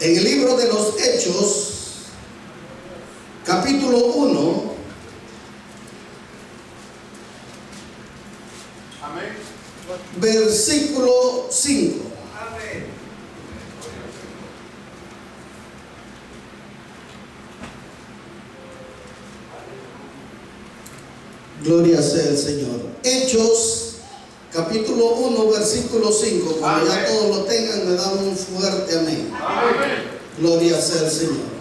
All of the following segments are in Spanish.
En el libro de los Hechos, capítulo 1, amén, versículo 5. amén. Gloria sea el Señor. Hechos, capítulo 1, versículo 5. Cuando ya todos lo tengan, me dan un fuerte amén. Amén. Gloria sea el Señor.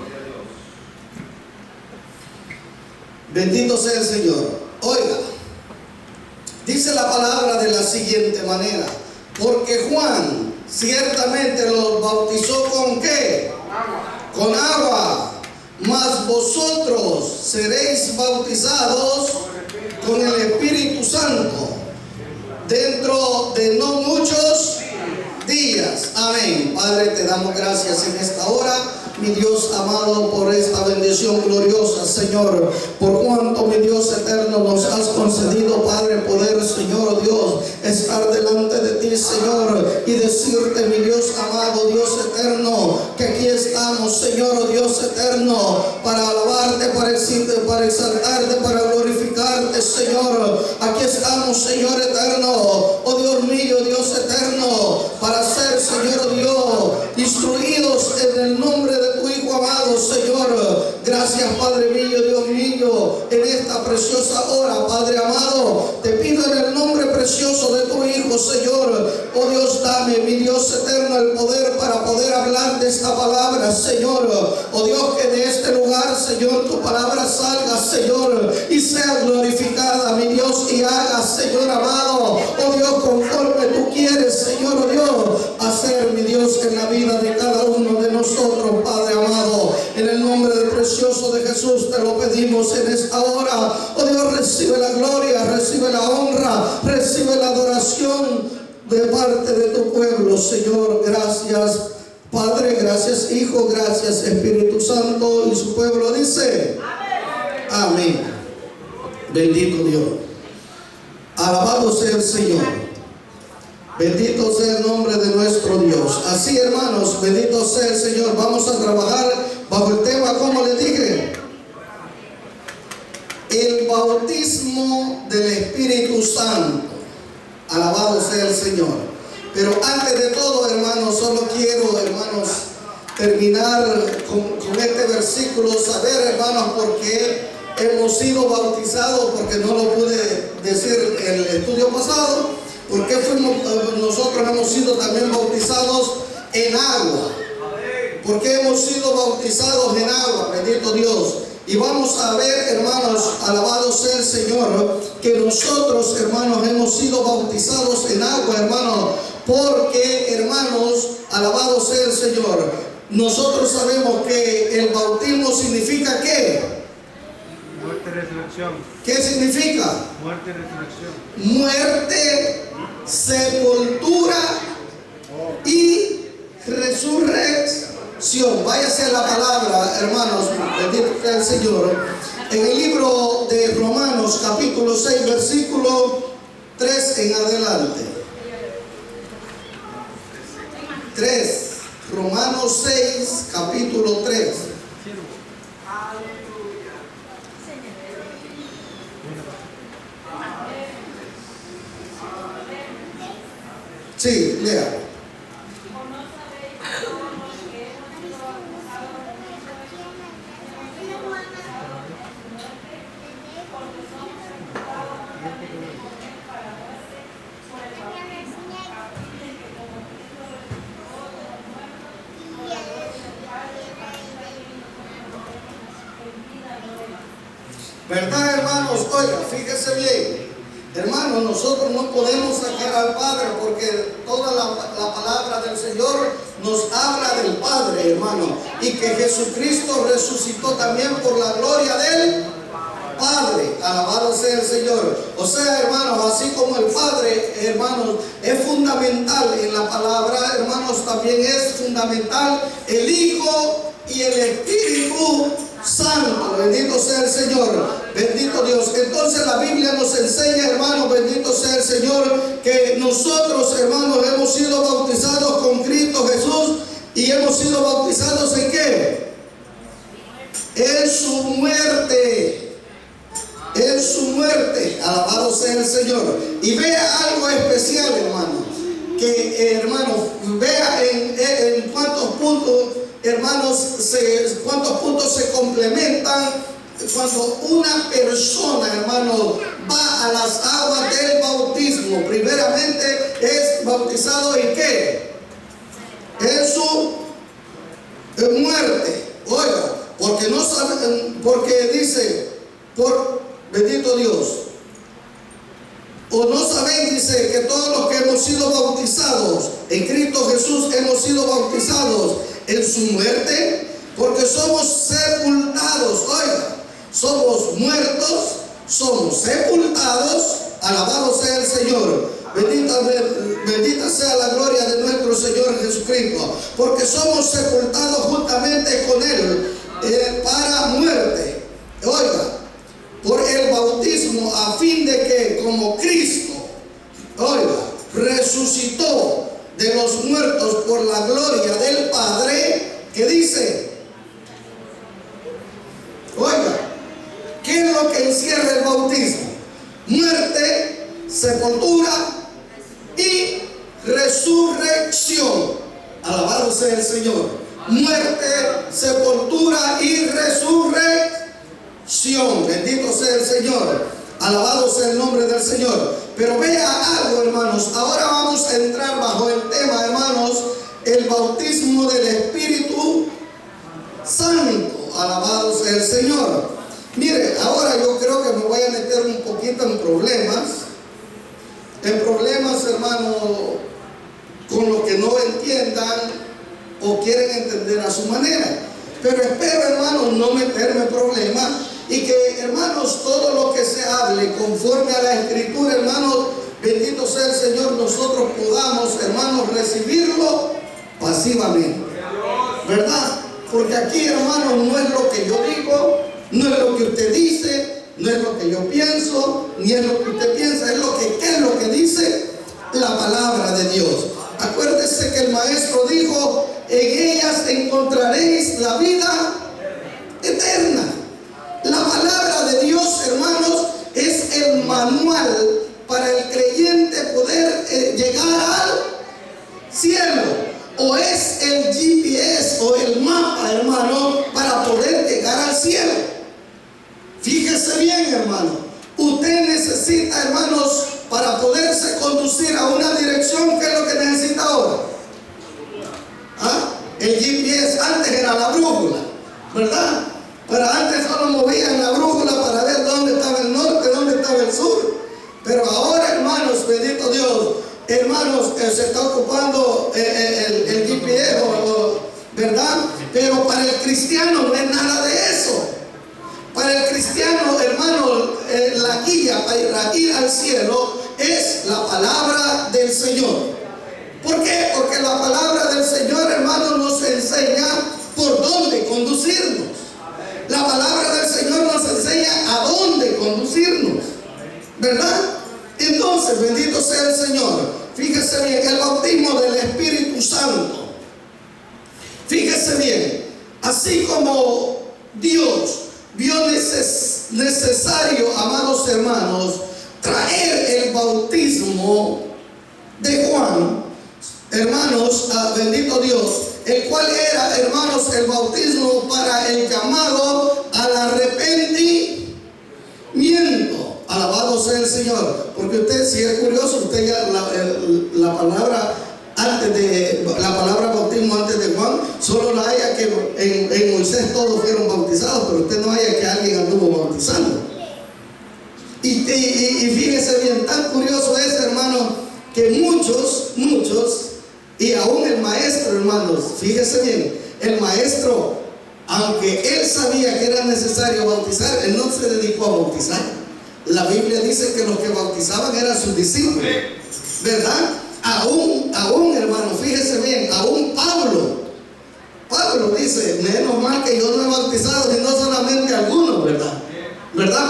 Bendito sea el Señor. Oiga, dice la palabra de la siguiente manera: porque Juan ciertamente los bautizó ¿con qué? Con agua. Mas vosotros seréis bautizados con el Espíritu Santo dentro de no muchos días. Amén. Padre, te damos gracias en esta hora, mi Dios amado, por esta bendición gloriosa, Señor, por cuanto, mi Dios eterno, nos has concedido, Padre, poder, Señor Dios, estar delante de ti, Señor, y decirte, mi Dios amado, Dios eterno, que aquí estamos, Señor Dios eterno, para alabarte, para exaltarte, para glorificarte, Señor. Aquí estamos, Señor eterno, oh Dios mío, Dios eterno, para ser, Señor Dios, instruidos en el nombre de tu Hijo amado, Señor. Gracias, Padre mío, Dios mío, en esta preciosa hora, Padre amado, te pido en el nombre precioso de tu Hijo, Señor. Oh Dios, dame, mi Dios eterno, el poder para poder hablar de esta palabra, Señor. Oh Dios, que de este lugar, Señor, tu palabra salga, Señor, y sea glorificada, mi Dios, y haga, Señor amado, oh Dios, conforme tú quieres, Señor, oh Dios, hacer, mi Dios, en la vida de cada uno de nosotros, Padre amado. En el nombre del precioso de Jesús te lo pedimos en esta hora. Oh Dios, recibe la gloria, recibe la honra, recibe la adoración de parte de tu pueblo, Señor. Gracias, Padre, gracias, Hijo, gracias, Espíritu Santo. Y su pueblo dice: amén. Amén. Bendito Dios. Alabado sea el Señor. Bendito sea el nombre de nuestro Dios. Así, hermanos, bendito sea el Señor. Vamos a trabajar bajo el tema, como les dije, el bautismo del Espíritu Santo. Alabado sea el Señor. Pero antes de todo, hermanos, solo quiero, hermanos, terminar con este versículo. Saber, hermanos, por qué hemos sido bautizados, porque no lo pude decir en el estudio pasado. Porque nosotros hemos sido también bautizados en agua. Porque hemos sido bautizados en agua, bendito Dios. Y vamos a ver, hermanos, alabado sea el Señor, que nosotros, hermanos, hemos sido bautizados en agua, hermanos. Porque, hermanos, alabado sea el Señor, nosotros sabemos que el bautismo significa ¿qué? Muerte y resurrección. ¿Qué significa? Muerte y resurrección. Muerte, sepultura y resurrección. Váyase a la palabra, hermanos, bendito sea el Señor. En el libro de Romanos, capítulo 6, versículo 3 en adelante. 3. Romanos 6, capítulo 3. Sí, lea. ¿Verdad, hermanos? Oiga, fíjese bien. Hermanos, nosotros no podemos sacar al Padre, porque toda la palabra del Señor nos habla del Padre, hermano. Y que Jesucristo resucitó también por la gloria del Padre. Alabado sea el Señor. O sea, hermanos, así como el Padre, hermanos, es fundamental en la palabra, hermanos, también es fundamental el Hijo y el Espíritu Santo. Bendito sea el Señor, bendito Dios. Entonces la Biblia nos enseña, hermanos, bendito sea el Señor, que nosotros, hermanos, hemos sido bautizados con Cristo Jesús y hemos sido bautizados ¿en qué? En su muerte. En su muerte. Alabado sea el Señor. Y vea algo especial, hermanos. Que hermanos, vea en cuántos puntos, hermanos, cuántos puntos se complementan cuando una persona, hermanos, va a las aguas del bautismo. Primeramente es bautizado ¿en qué? En su muerte. Oiga, porque no saben, porque dice, bendito Dios, o no sabéis, dice, que todos los que hemos sido bautizados en Cristo Jesús hemos sido bautizados en su muerte, porque somos sepultados. Oiga, somos muertos, somos sepultados. Alabado sea el Señor. Bendita sea la gloria de nuestro Señor Jesucristo, porque somos sepultados juntamente con Él para muerte. Oiga, por el bautismo, a fin de que como Cristo, oiga, resucitó de los muertos por la gloria del Padre, que dice, oiga, ¿qué es lo que encierra el bautismo? Muerte, sepultura y resurrección. Alabado sea el Señor. Muerte, sepultura y resurrección. Bendito sea el Señor. Alabado sea el nombre del Señor. Pero vea algo, hermanos. Ahora vamos a entrar bajo el tema, hermanos, el bautismo del Espíritu Santo. Alabado sea el Señor. Mire, ahora yo creo que me voy a meter un poquito en problemas, hermano, con lo que no entiendan o quieren entender a su manera. Pero espero, hermanos, no meterme en problemas y que, hermanos, todo lo que se hable conforme a la Escritura, hermanos, bendito sea el Señor, nosotros podamos, hermanos, recibirlo pasivamente, ¿verdad? Porque aquí, hermanos, no es lo que yo digo, no es lo que usted dice, no es lo que yo pienso, ni es lo que usted piensa, es lo que, ¿qué es lo que dice la palabra de Dios? Acuérdese que el maestro dijo, en ellas encontraréis la vida eterna. La palabra de Dios, hermanos, es el manual para el creyente poder llegar al cielo, o es el GPS o el mapa, hermano, para poder llegar al cielo. Fíjese bien, hermano, usted necesita, hermanos, para poderse conducir a una dirección, ¿qué es lo que necesita ahora? ¿Ah? El GPS, antes era la brújula, ¿verdad? Pero antes solo movían la brújula para ver dónde estaba el norte, dónde estaba el sur. Pero ahora, hermanos, bendito Dios, hermanos, se está ocupando el GPS, ¿verdad? Pero para el cristiano no es nada de eso. Para el cristiano, hermano, la guía para ir al cielo es la palabra del Señor. ¿Por qué? Porque la palabra del Señor, hermano, nos enseña por dónde conducirnos. La palabra del Señor nos enseña a dónde conducirnos, ¿verdad? Entonces, bendito sea el Señor. Fíjese bien, el bautismo del Espíritu Santo. Fíjese bien, así como Dios vio necesario, amados hermanos, traer el bautismo de Juan, hermanos, bendito Dios, el cual era, hermanos, el bautismo para el llamado al arrepentimiento. Alabado sea el Señor. Porque usted, si es curioso, usted ya la palabra antes de la palabra bautismo antes de Juan, solo la haya que en Moisés todos fueron bautizados, pero usted no haya que alguien anduvo bautizando. Y fíjese bien, tan curioso es, hermano, que muchos, y aún el maestro, hermanos, fíjese bien, el maestro, aunque él sabía que era necesario bautizar, él no se dedicó a bautizar. La Biblia dice que los que bautizaban eran sus discípulos, ¿verdad? Aún, hermano, fíjese bien, aún Pablo dice, menos mal que yo no he bautizado, y no solamente algunos, ¿verdad?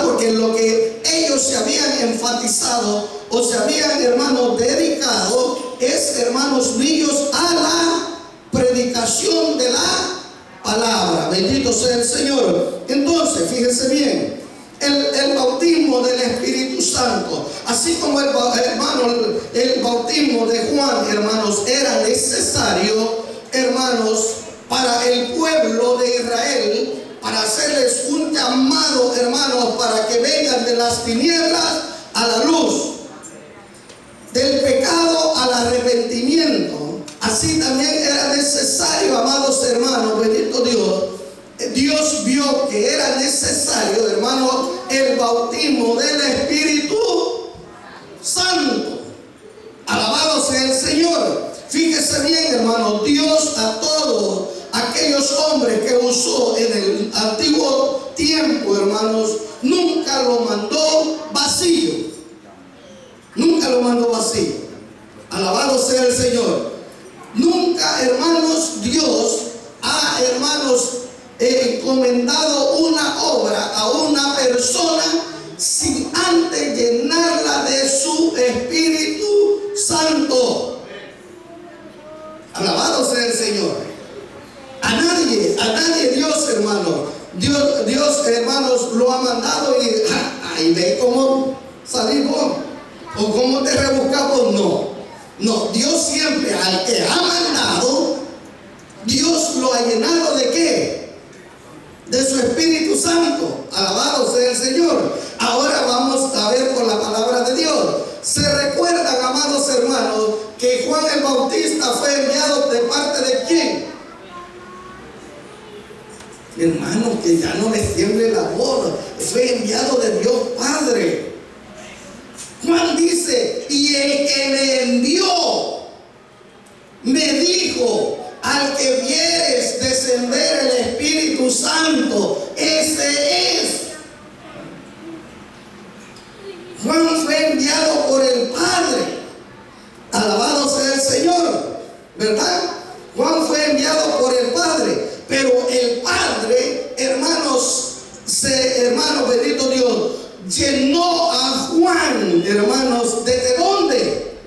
Porque lo que ellos se habían enfatizado o se habían, hermanos, dedicado es, hermanos míos, a la predicación de la palabra. Bendito sea el Señor. Entonces, fíjense bien, el bautismo del Espíritu Santo, así como el bautismo de Juan, hermanos, era necesario, hermanos, para el pueblo de Israel, para hacerles un llamado, hermanos, para que vengan de las tinieblas a la luz, del pecado al arrepentimiento. Así también era necesario, amados hermanos, bendito Dios. Dios vio que era necesario, hermano, el bautismo del Espíritu Santo. Alabado sea el Señor. Fíjese bien, hermano, Dios a todos aquellos hombres que usó en el antiguo tiempo, hermanos, nunca lo mandó vacío. Nunca lo mandó vacío. Alabado sea el Señor. Nunca, hermanos, Dios ha, hermanos, encomendado una obra a una persona sin antes llenarla de su Espíritu Santo. Alabado sea el Señor. A nadie Dios, hermano. Dios, hermanos, lo ha mandado y ahí ve cómo salimos o cómo te rebuscamos. No, Dios siempre al que ha mandado, Dios lo ha llenado ¿de qué? De su Espíritu Santo. Alabado sea el Señor. Ahora vamos a ver por la palabra de Dios. ¿Se recuerdan, amados hermanos, que Juan el Bautista fue enviado de parte de quién? Hermano, que ya no les tiemble la voz. Fue enviado de Dios Padre. Juan dice, y el que me envió me dijo: al que vieres descender el Espíritu Santo, ese es. Juan fue enviado por el Padre. Alabado sea el Señor, ¿verdad? Juan fue enviado por el Padre, pero el Padre, hermanos, bendito Dios, llenó a Juan, hermanos, ¿desde dónde?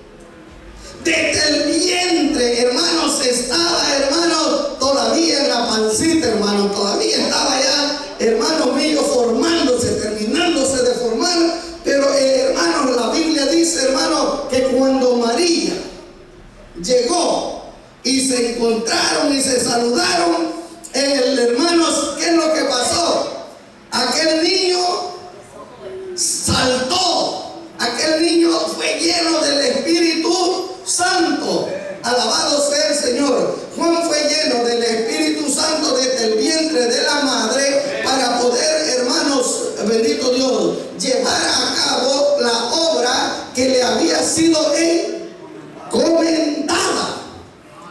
Desde el vientre, hermanos, estaba, hermanos, todavía en la pancita, hermanos, todavía estaba ya, hermanos míos, formándose, terminándose de formar. Pero, hermanos, la Biblia dice, hermanos, que cuando María llegó y se encontraron y se saludaron, hermanos, ¿qué es lo que pasó? Aquel niño saltó, aquel niño fue lleno del Espíritu Santo. Alabado sea el Señor. Juan fue lleno del Espíritu Santo desde el vientre de la madre para poder, hermanos, bendito Dios, llevar a cabo la obra que le había sido encomendada.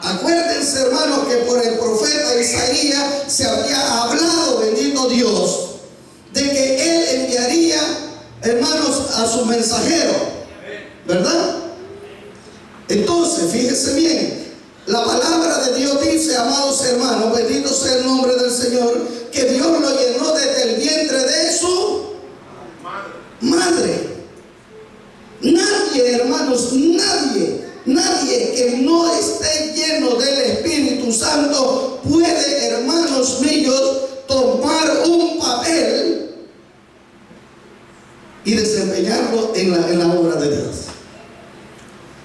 Acuérdense, hermanos, que por el profeta Isaías se había hablado, bendito Dios, de que él enviaría, hermanos, a su mensajero, ¿verdad? Entonces, fíjense bien, la palabra de Dios dice, amados hermanos, bendito sea el nombre del Señor, que Dios lo llenó desde el vientre de su madre. Nadie, hermanos, nadie que no esté lleno del Espíritu Santo puede, hermanos míos, tomar un papel y desempeñarlo en la obra de Dios.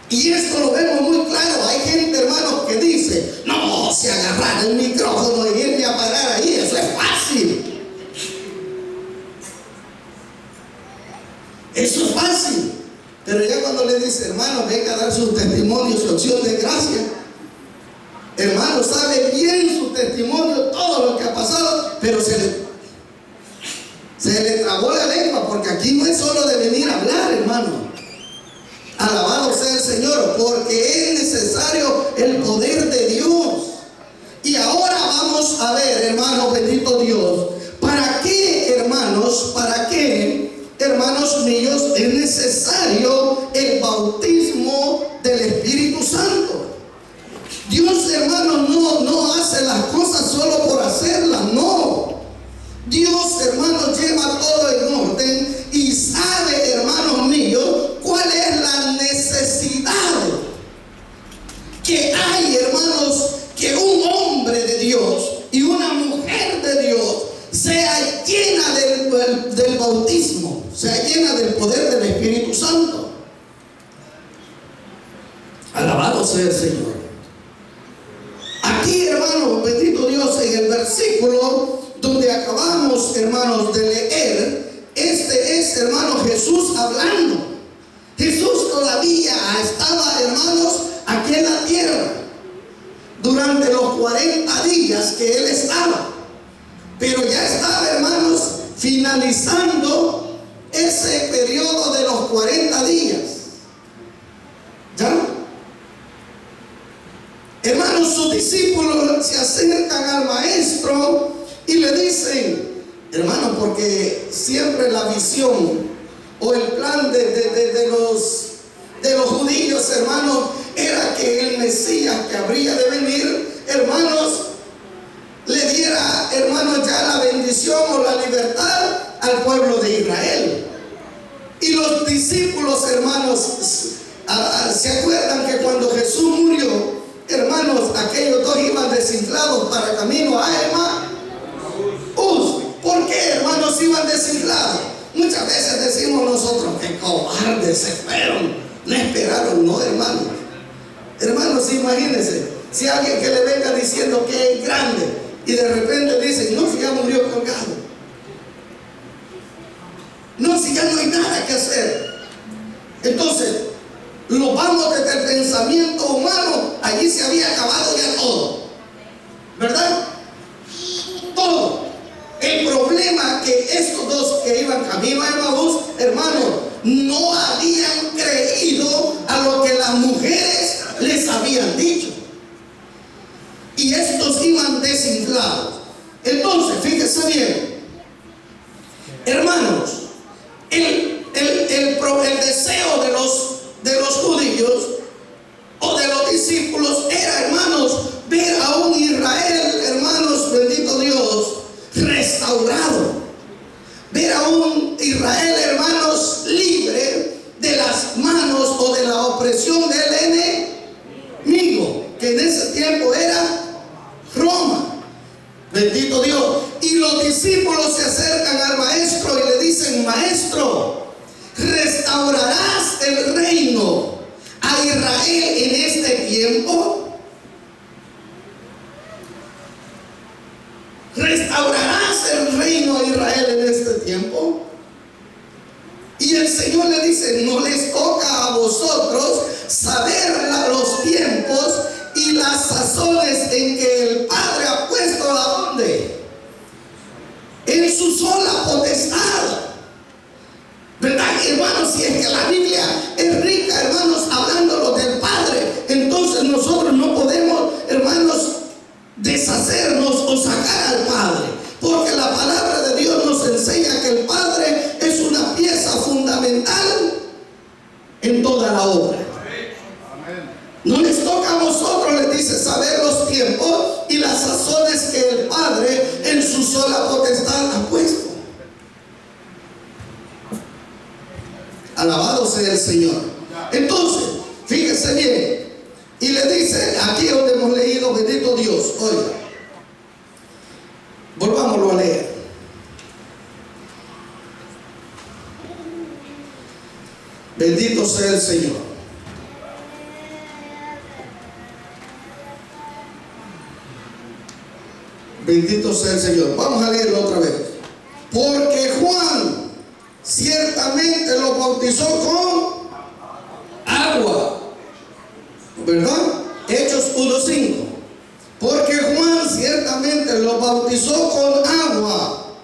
Y esto lo vemos muy claro. Hay gente, hermanos, que dice: no, se agarrar el micrófono y irme a parar ahí, eso es fácil. Eso es fácil. Pero ya cuando le dice: hermano, venga a dar su testimonio, su acción de gracia, hermano, sabe bien su testimonio, todo lo que ha pasado, pero se le trabó la lengua, porque aquí no es solo de venir a hablar, hermano. Alabado sea el Señor, porque es necesario el poder de Dios. Y ahora vamos a ver, hermano, bendito Dios, ¿para qué, hermanos? ¿Para qué, hermanos míos, es necesario el bautismo del Espíritu Santo? Dios, hermanos, no hace las cosas solo por hacerlas, no. Dios, hermanos, lleva todo en orden y sabe, hermanos míos, cuál es la necesidad que hay, hermanos, que un del bautismo, sea llena del poder del Espíritu Santo. Alabado sea el Señor. Aquí, hermanos, bendito Dios, en el versículo donde acabamos, hermanos, de leer, este es, hermanos, Jesús hablando. Jesús todavía estaba, hermanos, aquí en la tierra durante los 40 días que Él estaba. Pero ya estaba, hermanos, finalizando ese periodo de los 40 días. ¿Ya? Hermanos, sus discípulos se acercan al maestro y le dicen, hermanos, porque siempre la visión o el plan de los judíos, hermanos, era que el Mesías que habría de venir, hermanos, le diera, hermanos, ya la bendición o la libertad al pueblo de Israel. Y los discípulos, hermanos, se acuerdan que cuando Jesús murió, hermanos, aquellos dos iban desinflados para camino a Emaús. ¿Por qué, hermanos, iban desinflados? Muchas veces decimos nosotros que cobardes se fueron, no esperaron. No, hermanos. Hermanos, imagínense, si alguien que le venga diciendo que es grande y de repente dice, no, si ya murió colgado, no, si ya no hay nada que hacer. Entonces, lo vamos desde el pensamiento humano, allí se había acabado ya todo, ¿verdad? Todo. El problema que estos dos que iban camino a Emaús, hermanos, no habían creído a lo que las mujeres les habían dicho. Y estos iban desinflados. Entonces, fíjense bien, hermanos, el deseo de los judíos o de los discípulos era, hermanos, ver a un Israel, hermanos, bendito Dios, restaurado, ver a un Israel, hermanos, libre de las manos o de la opresión del enemigo, que en ese tiempo era Roma. Bendito Dios. Y los discípulos se acercan al maestro y le dicen, maestro, ¿restaurarás el reino a Israel en este tiempo? ¿Restaurarás el reino a Israel en este tiempo? Y el Señor le dice, no les toca a vosotros saber los tiempos y las sazones en que el Padre ha puesto ¿a dónde? En su sola potestad. ¿Verdad, hermanos? Si es que la Biblia es rica, hermanos, hablándolo del Padre, entonces nosotros no podemos, hermanos, deshacernos o sacar al Padre, porque la palabra de Dios nos enseña que el Padre es una pieza fundamental en toda la obra. No les toca a vosotros, les dice, saber los tiempos y las sazones que el Padre en su sola potestad ha puesto. Alabado sea el Señor. Entonces, fíjese bien, y le dice, aquí donde hemos leído, bendito Dios, oiga, volvámoslo a leer. Bendito sea el Señor. Bendito sea el Señor. Vamos a leerlo otra vez. Porque Juan ciertamente lo bautizó con agua, ¿verdad? Hechos 1:5. Porque Juan ciertamente lo bautizó con agua,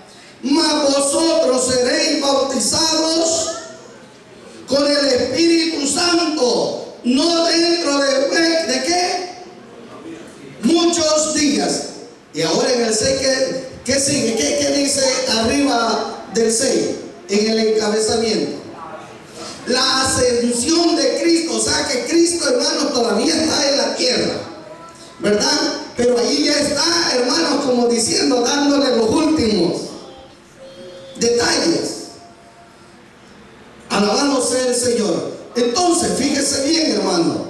mas vosotros seréis bautizados con el Espíritu Santo, no dentro de ¿qué? Muchos días. Y ahora en el 6, ¿qué sigue? ¿Qué dice arriba del 6? En el encabezamiento. La ascensión de Cristo. O sea que Cristo, hermanos, todavía está en la tierra, ¿verdad? Pero ahí ya está, hermanos, como diciendo, dándole los últimos detalles. Alabado sea el Señor. Entonces, fíjese bien, hermano.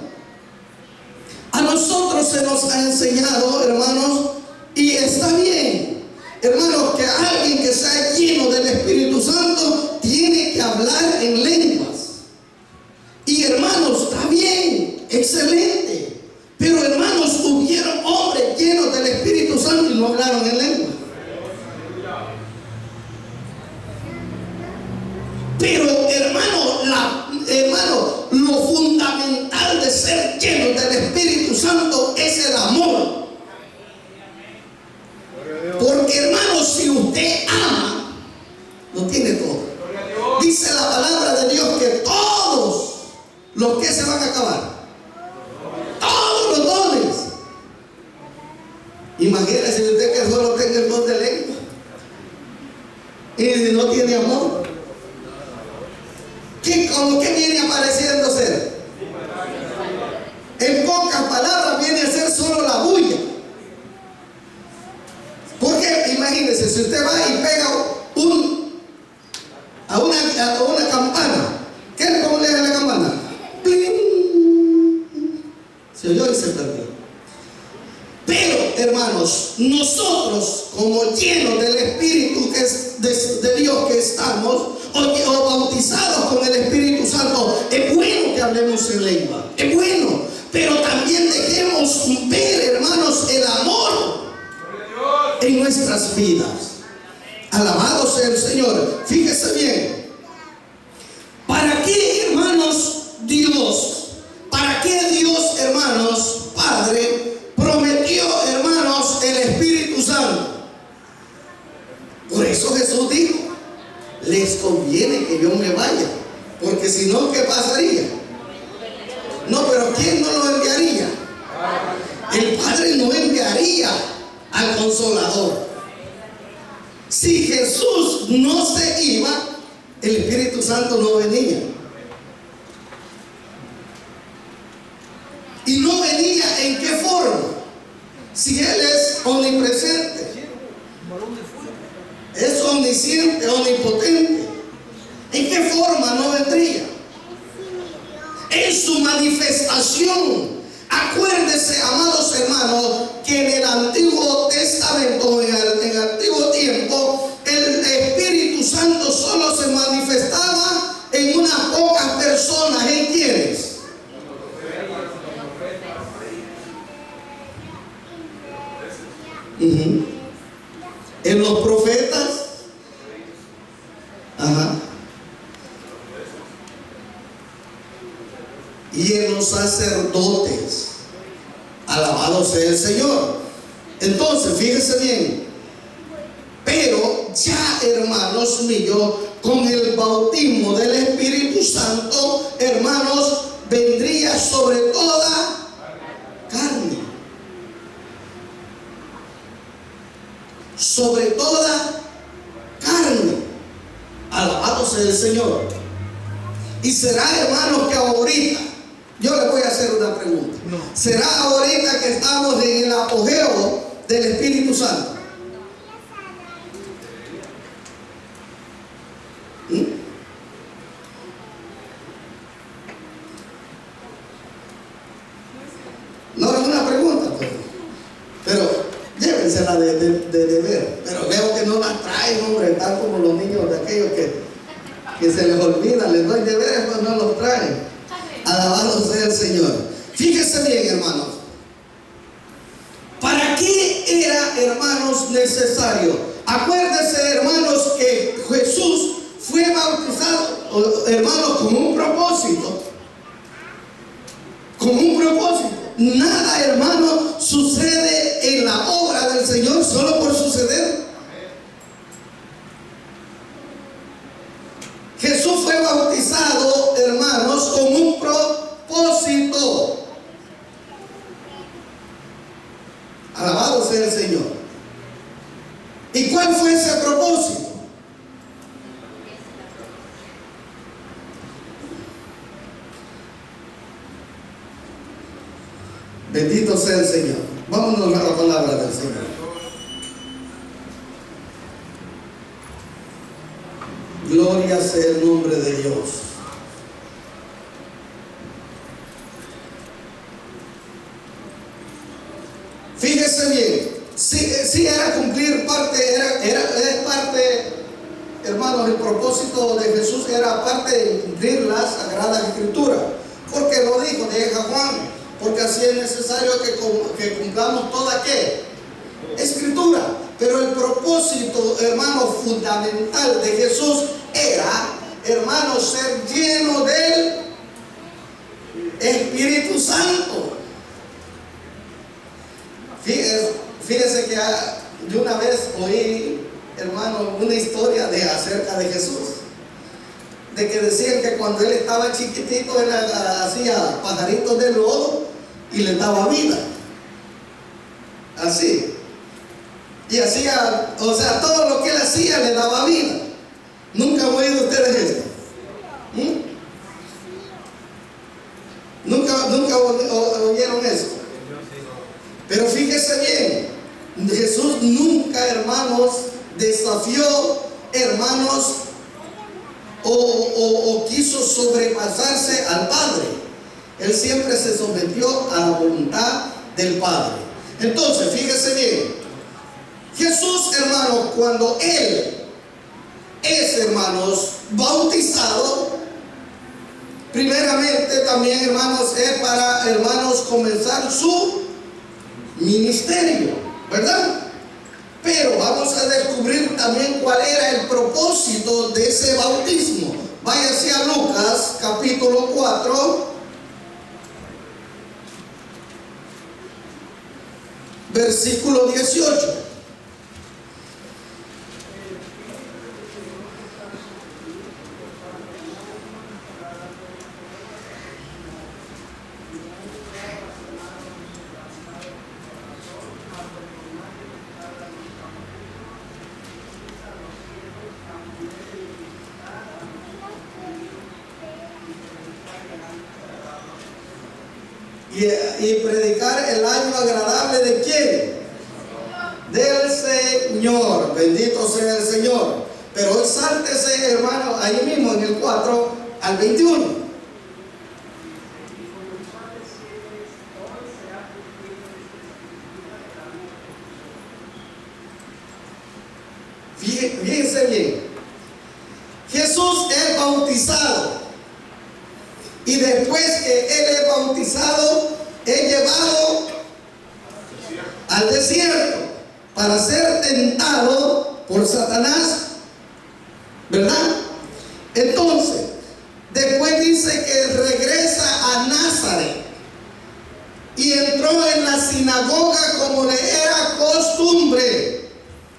A nosotros se nos ha enseñado, hermanos, y está bien, hermanos, que alguien que sea lleno del Espíritu usted ama, lo tiene todo. Dice la palabra de Dios que todos los que se van a acabar, todos los dones. Imagínese usted que solo tenga el don de lengua y no tiene amor. ¿Cómo que viene apareciendo ser? En pocas palabras viene a ser solo la bulla. Porque imagínese, si usted va y pega a una campana, ¿cómo le da la campana? ¡Pling! Se oyó y se perdió. Pero, hermanos, nosotros, como llenos del Espíritu que es de Dios que estamos, o bautizados con el Espíritu Santo, es bueno que hablemos en lengua, es bueno, pero también dejemos ver, hermanos, el amor en nuestras vidas. Alabado sea el Señor. Fíjese bien, ¿para qué, hermanos, para qué Dios, hermanos, Padre, prometió, hermanos, el Espíritu Santo? Por eso Jesús dijo: les conviene que yo me vaya, porque si no, ¿qué pasaría? No, pero ¿quién no lo enviaría? El Padre no enviaría al Consolador. Si Jesús no se iba, el Espíritu Santo no venía. Y no venía ¿en qué forma? Si Él es omnipresente, es omnisciente, omnipotente, ¿en qué forma no vendría? En su manifestación. Acuérdense, amados hermanos, que en el Antiguo Testamento, en el antiguo tiempo, el Espíritu Santo solo se manifestaba en unas pocas personas. ¿En quiénes? En los profetas. Ajá. Y en los sacerdotes. Alabado sea el Señor. Entonces, fíjese bien. Pero ya, hermanos míos, con el bautismo del Espíritu Santo, hermanos, vendría sobre toda carne. Sobre toda carne. Alabado sea el Señor. Y será, hermanos, que ahorita, yo le voy a hacer una pregunta. No. ¿Será ahorita que estamos en el apogeo del Espíritu Santo? No es una pregunta, pero llévensela de ver. Pero veo que no la traen, hombre, están como los niños de aquellos que se les olvida, les doy deberes, pero no los traen. Alabado sea el Señor. Fíjese bien, hermanos. ¿Para qué era, hermanos, necesario? Acuérdense, hermanos, que Jesús fue bautizado, hermanos, con un propósito. Con un propósito. Nada, hermano, sucede en la obra del Señor solo por suceder. Jesús fue bautizado, hermanos, con un propósito. Alabado sea el Señor. ¿Y cuál fue ese propósito? Bendito sea el Señor. Vámonos a la palabra del Señor. Gloria sea el nombre de Dios. Fíjese bien, si era cumplir parte, era parte, hermanos, el propósito de Jesús era parte de cumplir las sagradas escrituras, porque lo dijo, deja Juan, porque así es necesario que cumplamos toda ¿qué? Escritura. Pero el propósito, hermano, fundamental de Jesús era, hermano, ser lleno del Espíritu Santo. Fíjese que de una vez oí, hermano, una historia acerca de Jesús. De que decían que cuando él estaba chiquitito, él hacía pajaritos de lodo y le daba vida. Así. Y hacía, o sea, todo lo que él hacía le daba vida. ¿Nunca han oído ustedes esto? ¿Nunca oyeron eso? Pero fíjese bien, Jesús nunca, hermanos, desafió, hermanos, o quiso sobrepasarse al Padre. Él siempre se sometió a la voluntad del Padre. Entonces, fíjese bien, Jesús, hermanos, cuando Él es, hermanos, bautizado, primeramente también, hermanos, es para, hermanos, comenzar su ministerio, ¿verdad? Pero vamos a descubrir también cuál era el propósito de ese bautismo. Váyase a Lucas capítulo 4, versículo 18. Y predicar el año agradable ¿de quién? Del Señor. Bendito sea el Señor. Pero hoy sáltese, hermano, ahí mismo en el 4 al 21. Fíjense bien. Jesús es bautizado. Y después que Él es bautizado, es llevado al desierto para ser tentado por Satanás, ¿verdad? Entonces, después dice que regresa a Nazaret y entró en la sinagoga como le era costumbre.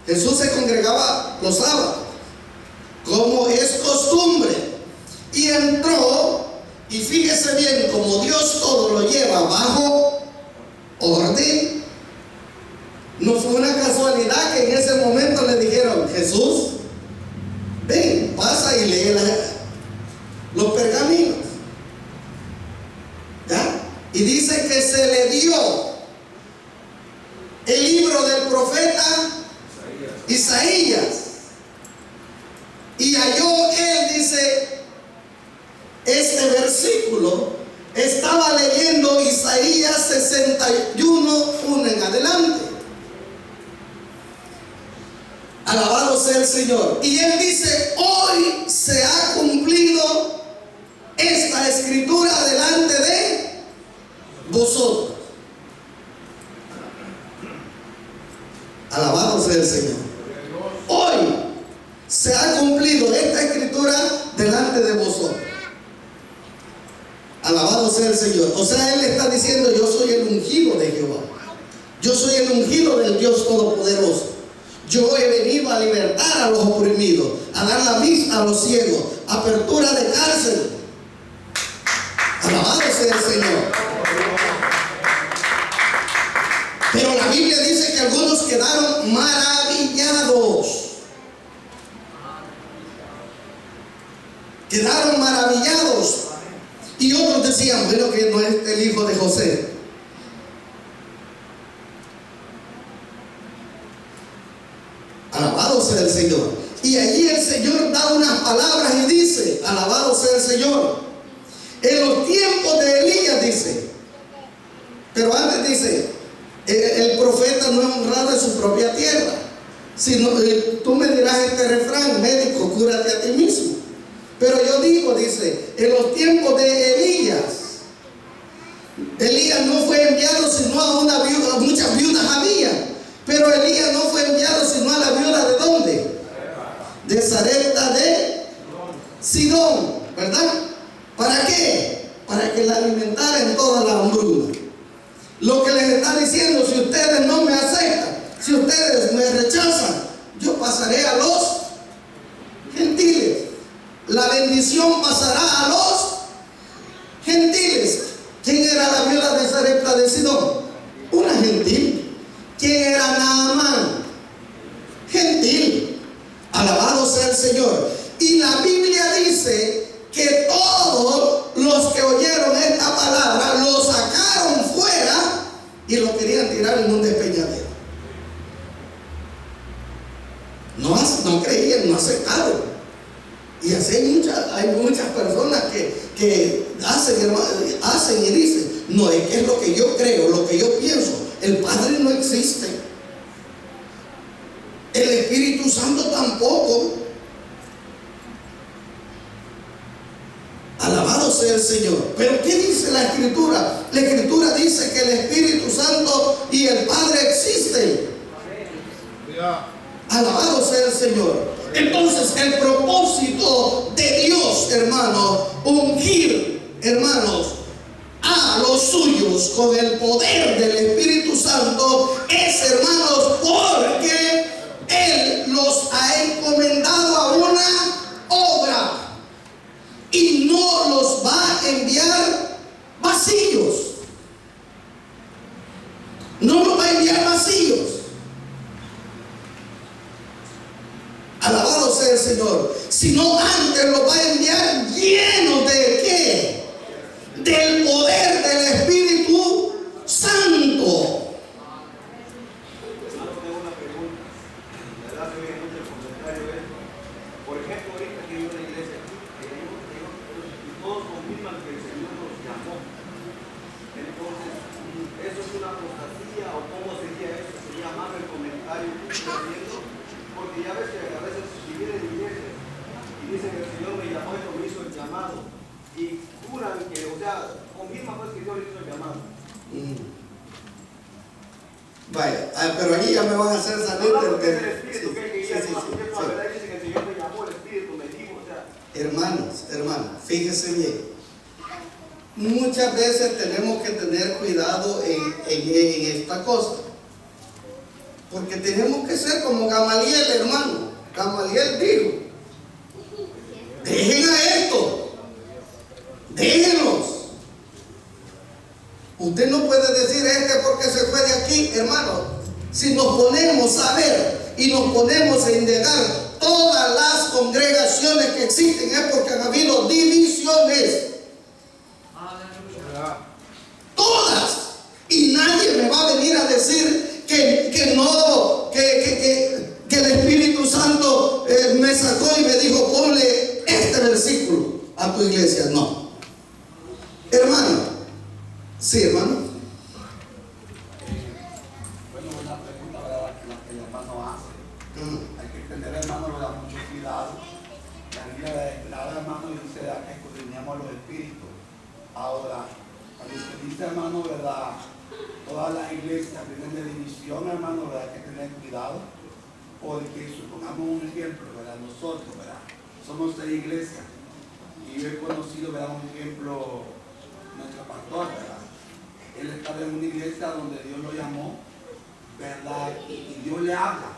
Jesús se congregaba los sábados, como es costumbre, y entró. Y fíjese bien, como Dios todo lo lleva bajo orden, no fue una casualidad que en ese momento le dijeron: Jesús, ven, pasa y lee los pergaminos. ¿Ya? Y dice que se le dio el libro del profeta Isaías. Y halló él, dice, este versículo, estaba leyendo Isaías 61, 1 en adelante. Alabado sea el Señor. Y él dice: hoy se ha cumplido esta escritura delante de vosotros. Alabado sea el Señor. Hoy se ha cumplido esta escritura delante de vosotros. Alabado sea el Señor. O sea, Él está diciendo: yo soy el ungido de Jehová. Yo soy el ungido del Dios Todopoderoso. Yo he venido a libertar a los oprimidos, a dar la vista a los ciegos, apertura de cárcel. Alabado sea el Señor. Pero la Biblia dice que algunos quedaron maravillados. Quedaron maravillados. Y otros decían: bueno, que no es el hijo de José. Alabado sea el Señor. Y allí el Señor da unas palabras y dice: alabado sea el Señor. En los tiempos de Elías, dice. Pero antes dice: el profeta no es honrado en su propia tierra. Sino, tú me dirás este refrán: médico, cúrate a ti mismo. Pero yo digo, dice, en los tiempos de Elías, Elías no fue enviado sino a una viuda, muchas viudas había, pero Elías no fue enviado sino a la viuda ¿de dónde? De Sarepta de Sidón, ¿verdad? ¿Para qué? Para que la alimentara en toda la hambruna. Lo que les está diciendo: si ustedes no me aceptan, si ustedes me rechazan, yo pasaré a los gentiles. La bendición pasará a los gentiles. ¿Quién era la viuda de Sarepta de Sidón? Una gentil. ¿Quién era Naamán? Gentil. Alabado sea el Señor. Y la Biblia dice que todos los que oyeron esta palabra lo sacaron fuera y lo querían tirar en un despeñadero. No creían, no aceptaron. Y así hay muchas personas que hacen y dicen: no, es que es lo que yo creo, lo que yo pienso. El Padre no existe. El Espíritu Santo tampoco. Alabado sea el Señor. Pero ¿qué dice la Escritura? La Escritura dice que el Espíritu Santo y el Padre existen. Alabado sea el Señor. Entonces el propósito de Dios, hermanos, ungir, hermanos, a los suyos con el poder del Espíritu Santo es, hermanos, porque Él los ha encomendado a una obra y no los va a enviar vacíos. No los va a enviar vacíos. Alabado sea el Señor. Sino antes los va a enviar llenos de ¿qué? Del poder del Espíritu Santo. Por ejemplo, ahorita que hay una iglesia aquí, todos confirman que el Señor nos llamó. Entonces, ¿eso es una apostasía o cómo sería eso? ¿Sería más el comentario que estoy haciendo? Porque ya ves que a veces si vienen iglesias y dicen que el Señor me llamó y me hizo el llamado, y juran que, o sea, confirman pues que Dios le hizo el llamado. Vaya, pero ahí ya me van a hacer salir del Es el Espíritu que guía, sí. la verdad dice que el Señor me llamó, el Espíritu me dijo, o sea. Hermanos, fíjese bien. Muchas veces tenemos que tener cuidado en esta cosa. Porque tenemos que ser como Gamaliel, hermano. Gamaliel dijo: dejen a esto, déjenlos. Usted no puede decir porque se fue de aquí, hermano. Si nos ponemos a ver y nos ponemos a indagar, todas las congregaciones que existen es porque han habido divisiones. Todas. Y nadie me va a venir a decir que el Espíritu Santo me sacó y me dijo: ponle este versículo a tu iglesia. No. Hermano. Sí, hermano. Bueno, una pregunta, ¿verdad?, que el hermano hace. Hay que tener, hermano, ¿verdad?, mucho cuidado. La Biblia, hermano, dice que escudriñemos los espíritus. Ahora, cuando se dice, hermano, ¿verdad?, todas las iglesias vienen de división, hermano, ¿verdad?, hay que tener cuidado. Porque supongamos un ejemplo, ¿verdad?, nosotros, ¿verdad?, somos 6 iglesias. Y yo he conocido, ¿verdad?, un ejemplo, nuestro pastor, ¿verdad? Él estaba en una iglesia donde Dios lo llamó, ¿verdad? Y Dios le habla,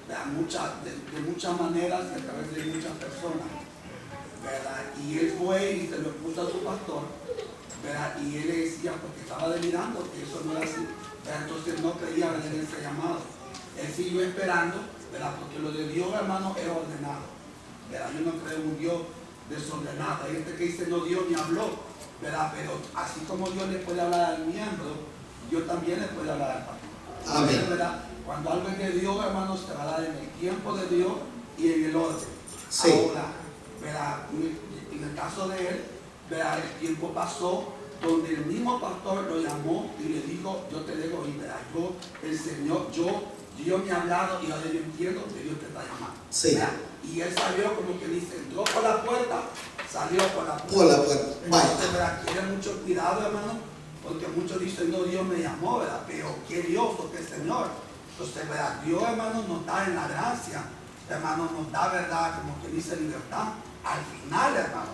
¿verdad?, de muchas maneras, a través de muchas personas, ¿verdad? Y él fue y se lo puso a su pastor, ¿verdad? Y él le decía, porque estaba delirando, que eso no era así, ¿verdad? Entonces no creía en ese llamado. Él siguió esperando, ¿verdad? Porque lo de Dios, hermano, es ordenado, ¿verdad? Yo no creo en un Dios desordenado. Hay gente que dice: no, Dios me habló, ¿verdad? Pero así como Dios le puede hablar al miembro, Dios también le puede hablar al pastor. Amén. ¿Verdad? Cuando algo es de Dios, hermano, se va a dar en el tiempo de Dios y en el orden. Sí. Ahora, ¿verdad?, en el caso de él, ¿verdad?, el tiempo pasó donde el mismo pastor lo llamó y le dijo: yo te dejo ir, ¿verdad? El Señor, Dios me ha hablado y ahora yo entiendo que Dios te está llamando. Sí. ¿Verdad? Y él salió, como que dice, entró por la puerta, salió por la puerta. Por la puerta. Vaya. Entonces, ¿verdad?, tiene mucho cuidado, hermano, porque muchos dicen: no, Dios me llamó, ¿verdad? Pero ¿qué Dios o qué Señor? Entonces, ¿verdad?, Dios, hermano, nos da en la gracia, hermano, nos da, ¿verdad?, como que dice, libertad. Al final, hermano,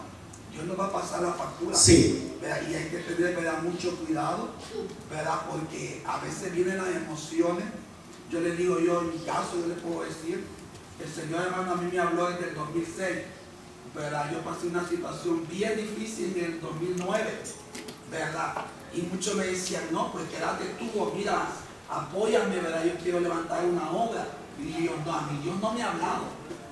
Dios nos va a pasar la factura. Sí. ¿Verdad? Y hay que tener, ¿verdad?, mucho cuidado, ¿verdad?, porque a veces vienen las emociones. Yo le digo, yo en mi caso, yo le puedo decir, El Señor, hermano, a mí me habló desde el 2006, ¿verdad? Yo pasé una situación bien difícil en el 2009, ¿verdad? Y muchos me decían, no, pues quédate tú, o mira, apóyame, ¿verdad? Yo quiero levantar una obra. Y yo, no, a mí Dios no me ha hablado,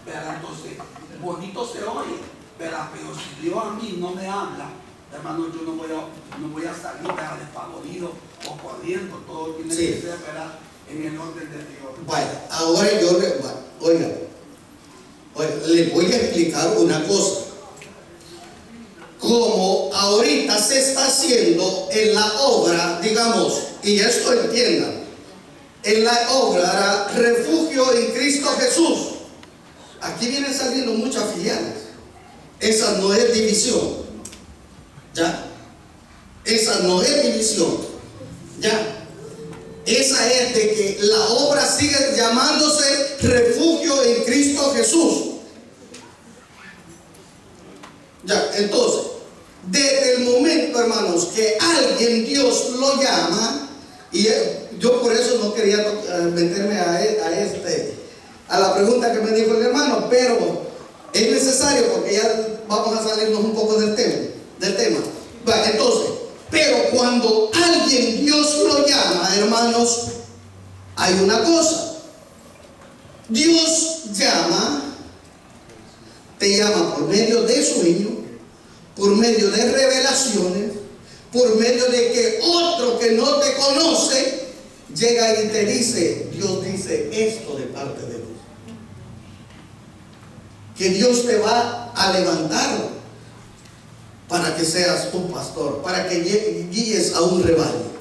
¿verdad? Entonces, bonito se oye, ¿verdad? Pero si Dios a mí no me habla, hermano, yo no voy a salir, ¿verdad? Desfavorido o corriendo. Todo tiene Sí. que ser, ¿verdad? En el orden de Dios. Bueno, ahora oiga, le voy a explicar una cosa. Como ahorita se está haciendo en la obra, digamos, y esto entiendan, en la obra Refugio en Cristo Jesús, aquí vienen saliendo muchas filiales. Esa no es división, ¿ya? Esa no es división, ¿ya? Esa es de que la obra sigue llamándose Refugio en Cristo Jesús. Ya, entonces, desde el momento, hermanos, que alguien Dios lo llama, y yo por eso no quería meterme a la pregunta que me dijo el hermano, pero es necesario porque ya vamos a salirnos un poco del tema. Bueno, entonces, pero cuando alguien Dios lo llama, hermanos, hay una cosa. Dios te llama por medio de sueño, por medio de revelaciones, por medio de que otro que no te conoce llega y te dice, Dios dice esto de parte de Dios. Que Dios te va a levantar para que seas un pastor, para que guíes a un rebaño.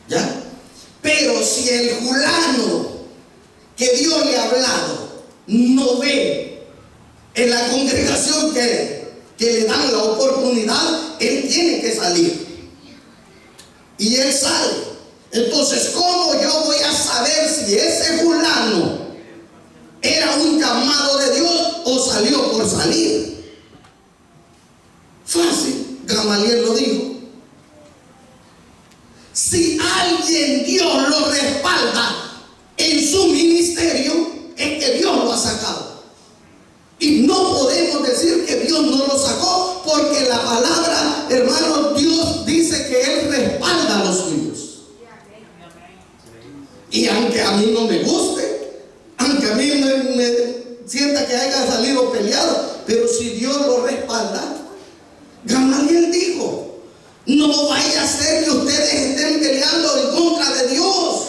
¿Ya? Pero si el fulano que Dios le ha hablado no ve en la congregación que le dan la oportunidad, él tiene que salir. Y él sale. Entonces, ¿cómo yo voy a saber si ese fulano era un llamado de Dios o salió por salir? Fácil, Gamaliel lo dijo. Si alguien Dios lo respalda en su ministerio, es que Dios lo ha sacado. Y no podemos decir que Dios no lo sacó, porque la palabra, hermano, Dios dice que Él respalda a los suyos. Y aunque a mí no me guste, aunque a mí me sienta que haya salido peleado, pero si Dios lo respalda, Gamaliel dijo, no vaya a ser que ustedes estén peleando en contra de Dios.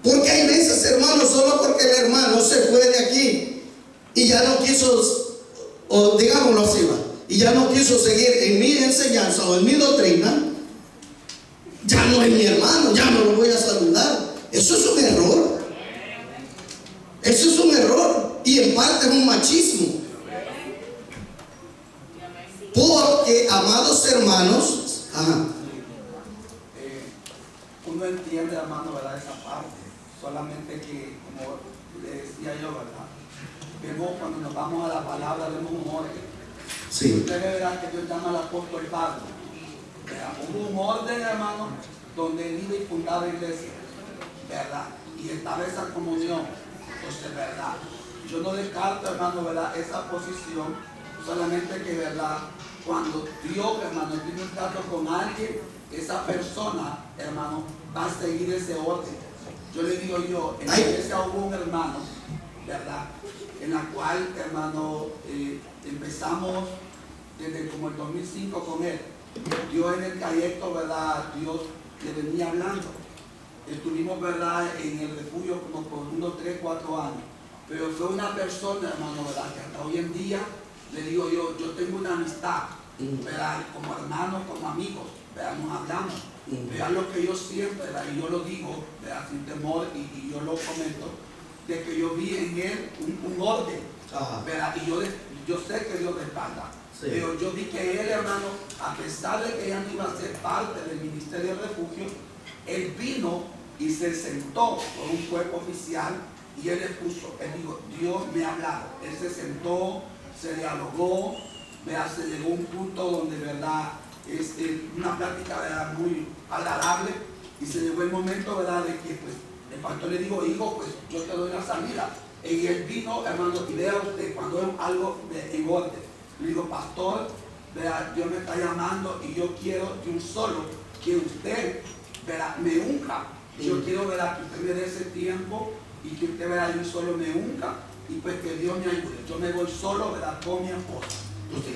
Porque hay veces, hermano, solo porque el hermano se fue de aquí y ya no quiso, o digámoslo así, y ya no quiso seguir en mi enseñanza o en mi doctrina, ya no es mi hermano, ya no lo voy a saludar. Eso es un error. Eso es un error y en parte es un machismo. Porque, amados hermanos, uno entiende, hermano, ¿verdad? Esa parte. Solamente que, como le decía yo, ¿verdad? Vemos cuando nos vamos a la palabra, vemos un orden. sí. Usted verá que Dios llama al apóstol Pablo. Hubo un orden, hermano, donde él iba y fundaba iglesia, ¿verdad? Y estaba esa comunión. Entonces, ¿verdad? Yo no descarto, hermano, ¿verdad? Esa posición, solamente que, ¿verdad? Cuando Dios, hermano, tiene un trato con alguien, esa persona, hermano, va a seguir ese orden. Yo le digo yo, en la iglesia hubo un hermano, ¿verdad? En la cual, hermano, empezamos desde como el 2005 con él. Dios en el trayecto, ¿verdad? Dios le venía hablando. Estuvimos, ¿verdad? En el refugio como por unos 3, 4 años. Pero fue una persona, hermano, ¿verdad? Que hasta hoy en día, le digo yo tengo una amistad, ¿verdad? Como hermanos, como amigos, ¿verdad? Nos hablamos. Vean lo que yo siempre, ¿verdad? Y yo lo digo, ¿verdad? Sin temor, y yo lo comento, de que yo vi en él un orden, ¿verdad? Y yo sé que Dios respalda. Sí. Pero yo vi que él, hermano, a pesar de que ya no iba a ser parte del ministerio del refugio, él vino y se sentó con un cuerpo oficial y él expuso, él dijo, Dios me ha hablado. Él se sentó, se dialogó, ¿verdad? Se llegó a un punto donde, ¿verdad? Una plática, ¿verdad? Muy agradable, y se llegó el momento, ¿verdad? De que pues El pastor le dijo, hijo, pues yo te doy la salida. Y él vino, hermano, y vea usted cuando es algo en orden. Le digo, pastor, vea, Dios me está llamando y yo quiero de un solo que usted, verá, me unja. Yo quiero, verá, que usted me dé ese tiempo y que usted, verá, de un solo me unja y pues que Dios me ayude. Yo me voy solo, verá, con mi esposa. Entonces,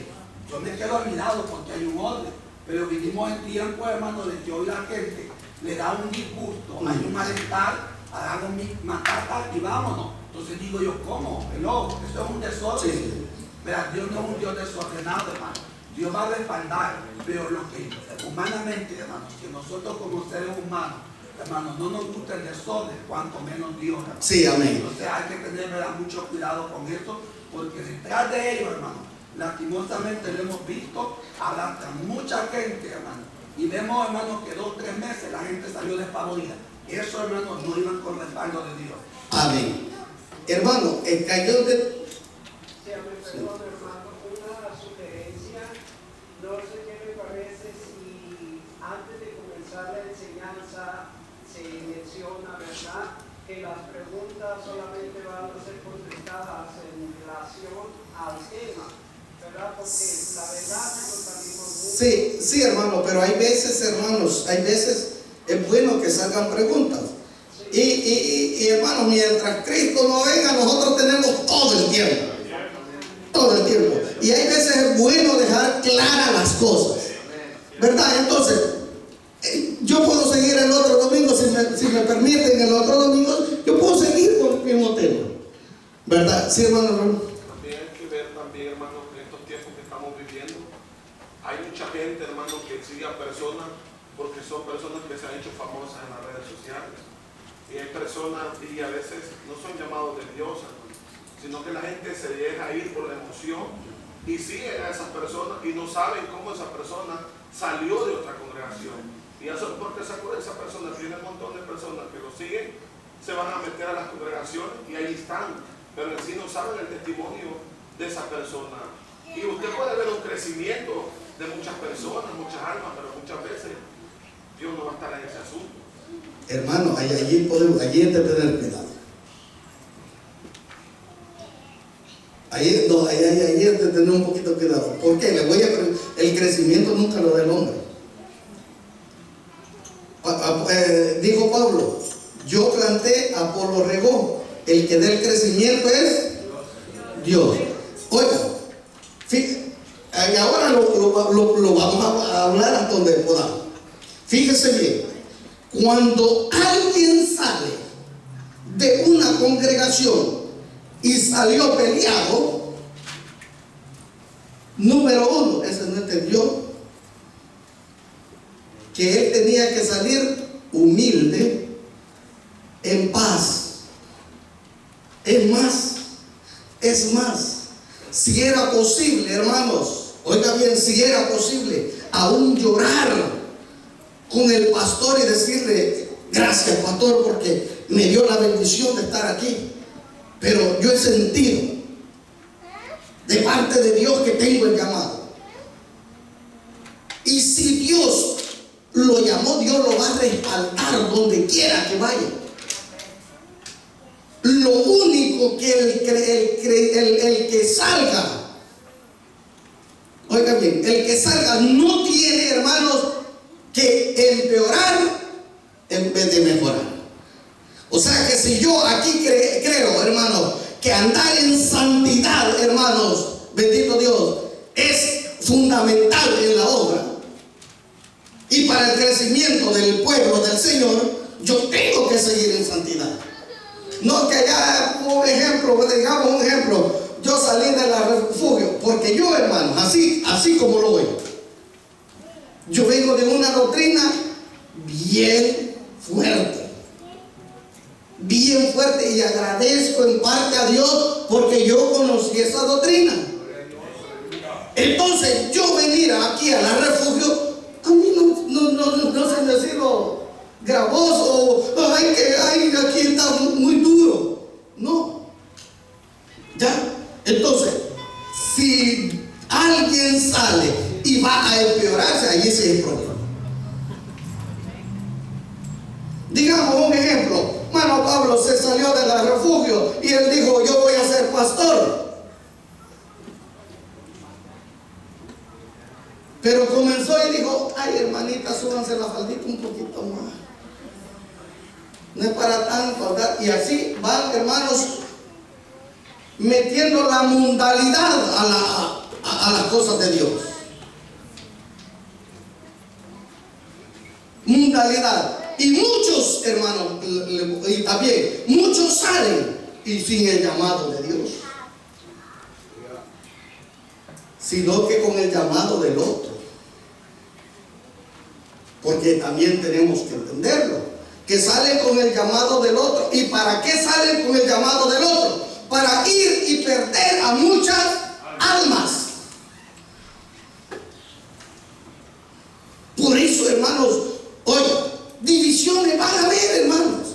yo me quedo admirado porque hay un orden, pero vivimos en tiempo, hermano, de que hoy la gente le da un disgusto, hay un malestar, hagamos mi matata y vámonos. Entonces digo yo, ¿cómo? Hello, eso es un desorden. Sí. Verá, Dios no es un Dios desordenado, hermano. Dios va a respaldar, pero lo que humanamente, hermano, que nosotros como seres humanos, hermano, no nos gusta el desorden, cuanto menos Dios, hermano. Sí, amén. Entonces hay que tener, ¿verdad?, mucho cuidado con esto, porque detrás de ellos, hermano, lastimosamente lo hemos visto, arrastran mucha gente, hermano. Y vemos, hermano, que 2 o 3 meses la gente salió despavorida. Eso, hermano, no iban con respaldo de Dios. Amén. Hermano, el cañón de... Sí, perdón, hermano, una sugerencia. No sé qué me parece si antes de comenzar la enseñanza se menciona, ¿verdad?, que las preguntas solamente van a ser contestadas en relación al tema, ¿verdad? Porque la verdad nos salimos mucho. Sí, sí, hermano, pero hay veces, hermanos, hay veces es bueno que salgan preguntas. Y hermano, mientras Cristo no venga, nosotros tenemos todo el tiempo. Todo el tiempo. Y hay veces es bueno dejar claras las cosas, ¿verdad? Entonces, yo puedo seguir el otro domingo, si me permiten, el otro domingo, yo puedo seguir con el mismo tema, ¿verdad? Sí, hermano. También hay que ver también, hermano, que en estos tiempos que estamos viviendo, hay mucha gente, hermano, que sigue a personas porque son personas que se han hecho famosas en las redes sociales. Y hay personas, y a veces no son llamados de Dios, hermano, sino que la gente se deja ir por la emoción y sigue a esas personas y no saben cómo esa persona salió de otra congregación. Y eso porque esa persona tiene un montón de personas que lo siguen, se van a meter a las congregaciones y ahí están, pero en sí no saben el testimonio de esa persona. Y usted puede ver un crecimiento de muchas personas, muchas almas, pero muchas veces Dios no va a estar en ese asunto. Hermano, allí hay que tener cuidado. Ahí hay que tener un poquito de cuidado. ¿Por qué? El crecimiento nunca lo da el hombre. Dijo Pablo, yo planté, Apolo regó, el que da el crecimiento es Dios. Oiga, y ahora lo vamos a hablar hasta donde podamos. Fíjese bien. Cuando alguien sale de una congregación y salió peleado, número 1, ese no entendió que él tenía que salir humilde, en paz. Es más, si era posible, hermanos, oiga bien, si era posible, aún llorar con el pastor y decirle, gracias pastor porque me dio la bendición de estar aquí, pero yo he sentido de parte de Dios que tengo el llamado. Y si Dios lo llamó, Dios lo va a respaldar donde quiera que vaya. Lo único que el que salga, oiga bien, el que salga no tiene, hermanos, que empeorar en vez de mejorar. O sea que si yo aquí creo, hermanos, que andar en santidad, hermanos, bendito Dios, es fundamental en la obra y para el crecimiento del pueblo del Señor, yo tengo que seguir en santidad. No que allá, por ejemplo, digamos un ejemplo, yo salí de la refugio, porque yo, hermanos, así como lo veo, yo vengo de una doctrina bien fuerte y agradezco en parte a Dios porque yo conocí esa doctrina. Entonces yo venir aquí a la refugio, a mí no se me ha sido gravoso o aquí está muy duro. No. ¿Ya? Entonces, si alguien sale y va a empeorarse, ahí ese es el problema. Digamos un ejemplo, bueno, salió del refugio y él dijo, yo voy a ser pastor. Pero comenzó y dijo, ay hermanita, súbanse la faldita un poquito más. No es para tanto, ¿verdad? Y así van, hermanos, metiendo la mundalidad a las cosas de Dios. Mundalidad. Y muchos, hermanos, y también muchos salen y sin el llamado de Dios, sino que con el llamado del otro. Porque también tenemos que entenderlo, que salen con el llamado del otro. ¿Y para qué salen con el llamado del otro? Para ir y perder a muchas almas. Por eso, hermanos, hoy divisiones van a haber, hermanos.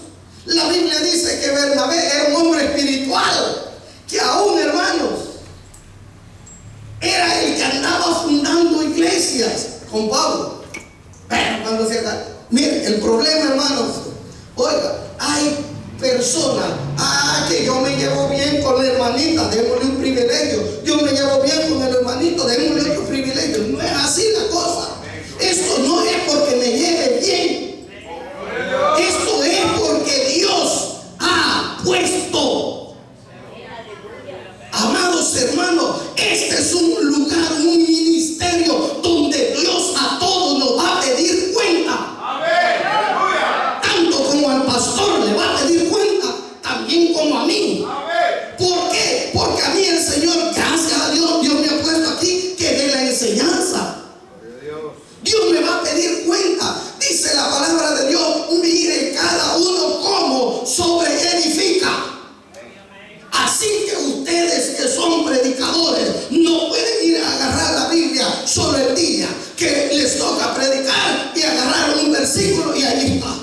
La Biblia dice que Bernabé era un hombre espiritual, que aún, hermanos, era el que andaba fundando iglesias con Pablo. Pero cuando se haga, mire, el problema, hermanos, oiga, hay personas, que yo me llevo bien con la hermanita, démosle un privilegio. Yo me llevo bien con el hermanito, démosle otro privilegio. No es así la cosa. Esto no es porque me lleve bien. Esto es porque Dios ha puesto. Amados hermanos, este es un lugar, un ministerio donde Dios a todos nos va a pedir cuenta. Tanto como al pastor le va a pedir cuenta, también como a mí. ¿Por qué? Porque a mí el Señor, gracias a Dios, Dios me ha puesto aquí que dé la enseñanza. Dios me va a pedir cuenta. Dice la palabra de Dios, mire cada uno cómo sobre edifica. Así que ustedes que son predicadores no pueden ir a agarrar la Biblia solo el día que les toca predicar y agarrar un versículo y ahí está.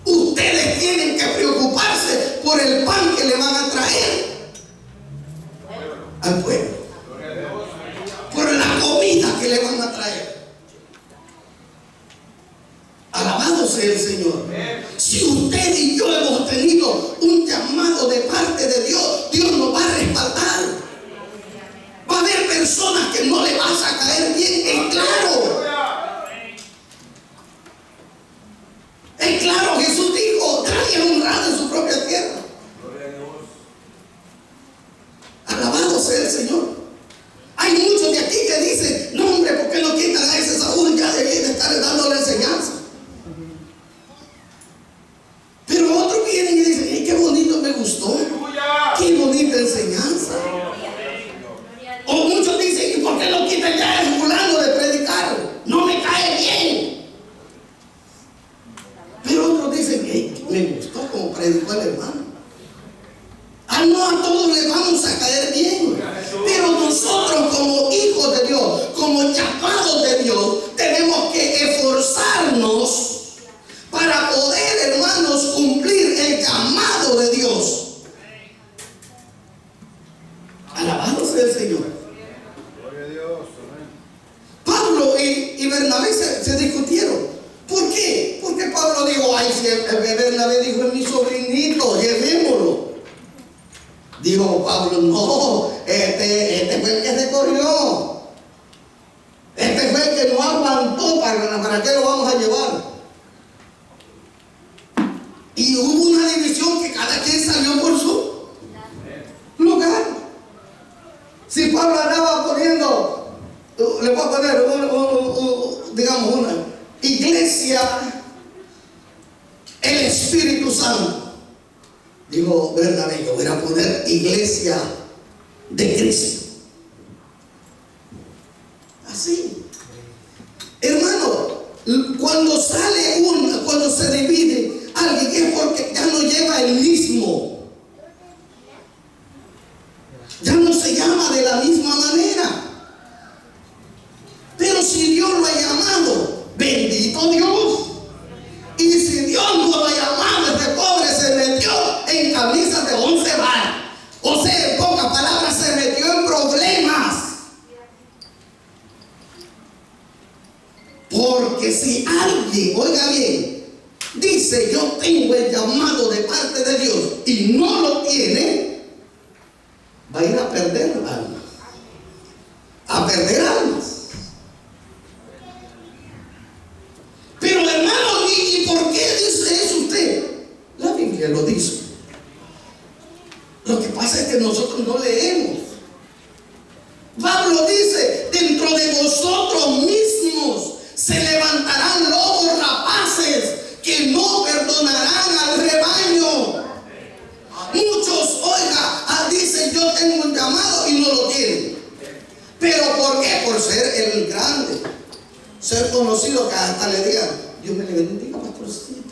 Ustedes tienen que preocuparse por el pan que le van a traer al pueblo, por la comida que le van a traer. Alabado sea el Señor. Si usted y yo hemos tenido un llamado de parte de Dios, Dios nos va a respaldar. Va a haber personas que no le vas a caer bien, es claro. Es claro, Jesús dijo, nadie es honrado en su propia tierra. Alabado sea el Señor. Hay muchos de aquí que dicen, no hombre, ¿por qué no quitan a ese Saúl? Ya debía de estar dando la enseñanza. Pero otros vienen y dicen, hey, qué bonito, me gustó. Qué bonita enseñanza. O muchos dicen, ¿y por qué no quitan ya el fulano de predicar? No me cae bien. Pero otros dicen, hey, me gustó como predicó el hermano. No a todos les vamos a caer bien. Pero nosotros como hijos de Dios, como llamados de Dios, tenemos que esforzarnos para poder, hermanos, cumplir el llamado de Dios. Alabado sea el Señor. Pablo y Bernabé se discutieron. ¿Por qué? Porque Pablo dijo, ay, si Bernabé dijo, es mi sobrinito, llevémoslo. Dijo Pablo, no, este fue el que se corrió. Este fue el que no aguantó, ¿para qué lo vamos a llevar? Y hubo una división que cada quien salió por su lugar. Si Pablo andaba poniendo, le voy a poner digamos una iglesia, el Espíritu Santo. Dijo Bernabé, yo voy a poner iglesia de Cristo. Así. Hermano, cuando se divide alguien es porque ya no lleva el mismo. Ya no se llama de la misma manera. Pero si Dios lo ha llamado, bendito Dios. Y si Dios no lo ha llamado, este pobre se metió en camisas de 11 varas. O sea, en pocas palabras, se metió en problemas. Porque si alguien, oiga bien, dice yo tengo el llamado de parte de Dios y no lo tiene, va a ir a perder almas. A perder almas. Pero hermano, ¿y por qué dice eso usted? La Biblia lo dice. Lo que pasa es que nosotros no leemos. Pablo dice, dentro de vosotros mismos se levantarán lobos rapaces que no perdonarán al rebaño. Muchos, oiga, dicen yo tengo un llamado y no lo tienen. ¿Pero por qué? Por ser el grande, ser conocido, que hasta le digan, Dios me le bendiga, pastorcito.